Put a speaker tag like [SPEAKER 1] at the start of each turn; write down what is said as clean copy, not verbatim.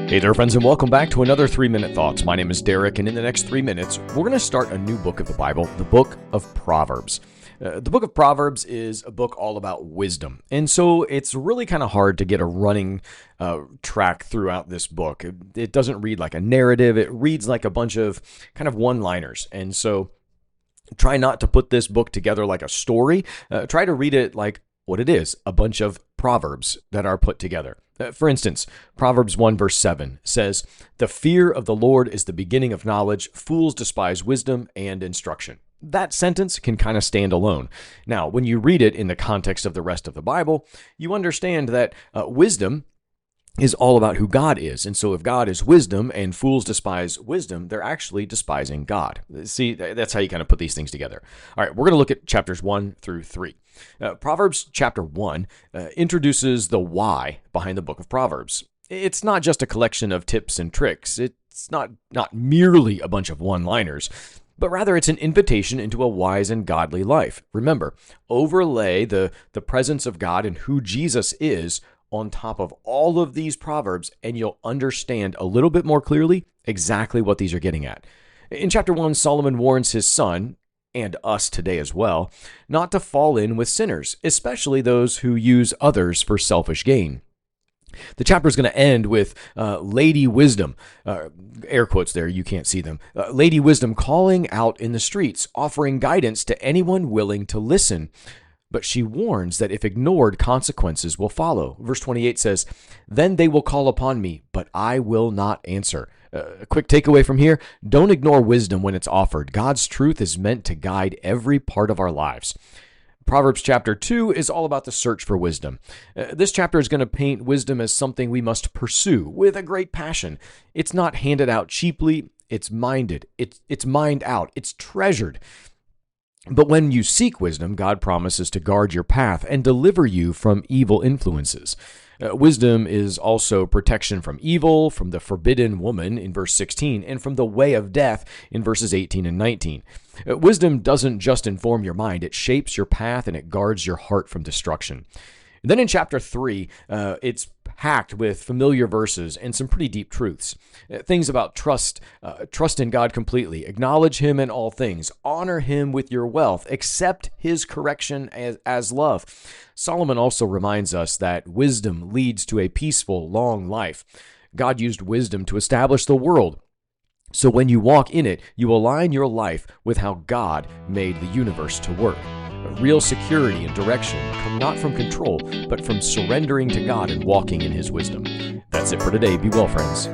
[SPEAKER 1] Hey there, friends, and welcome back to another 3-Minute Thoughts. My name is Derek, and in the next 3 minutes, we're going to start a new book of the Bible, the book of Proverbs. The book of Proverbs is a book all about wisdom, and so it's really kind of hard to get a running track throughout this book. It doesn't read like a narrative. It reads like a bunch of kind of one-liners, and so try not to put this book together like a story. Try to read it like what it is, a bunch of proverbs that are put together. For instance, Proverbs 1 verse 7 says, "The fear of the Lord is the beginning of knowledge. Fools despise wisdom and instruction." That sentence can kind of stand alone. Now, when you read it in the context of the rest of the Bible, you understand that wisdom is all about who God is. And so if God is wisdom and fools despise wisdom, they're actually despising God. See, that's how you kind of put these things together. All right, we're going to look at chapters 1 through 3. Proverbs chapter 1 introduces the why behind the book of Proverbs. It's not just a collection of tips and tricks. It's not merely a bunch of one-liners, but rather it's an invitation into a wise and godly life. Remember, overlay the presence of God and who Jesus is on top of all of these proverbs, and you'll understand a little bit more clearly exactly what these are getting at. In chapter 1, Solomon warns his son, and us today as well, not to fall in with sinners, especially those who use others for selfish gain. The chapter is going to end with Lady Wisdom, air quotes there, you can't see them, Lady Wisdom calling out in the streets, offering guidance to anyone willing to listen. But she warns that if ignored, consequences will follow. Verse 28 says, "Then they will call upon me, but I will not answer." A quick takeaway from here, don't ignore wisdom when it's offered. God's truth is meant to guide every part of our lives. Proverbs chapter 2 is all about the search for wisdom. This chapter is going to paint wisdom as something we must pursue with a great passion. It's not handed out cheaply. It's minded. It's mined out. It's treasured. But when you seek wisdom, God promises to guard your path and deliver you from evil influences. Wisdom is also protection from evil, from the forbidden woman in verse 16, and from the way of death in verses 18 and 19. Wisdom doesn't just inform your mind, it shapes your path and it guards your heart from destruction. And then in chapter 3, it's packed with familiar verses and some pretty deep truths. Things about trust in God completely, acknowledge Him in all things, honor Him with your wealth, accept His correction as love. Solomon also reminds us that wisdom leads to a peaceful, long life. God used wisdom to establish the world. So when you walk in it, you align your life with how God made the universe to work. Real security and direction come not from control, but from surrendering to God and walking in His wisdom. That's it for today. Be well, friends.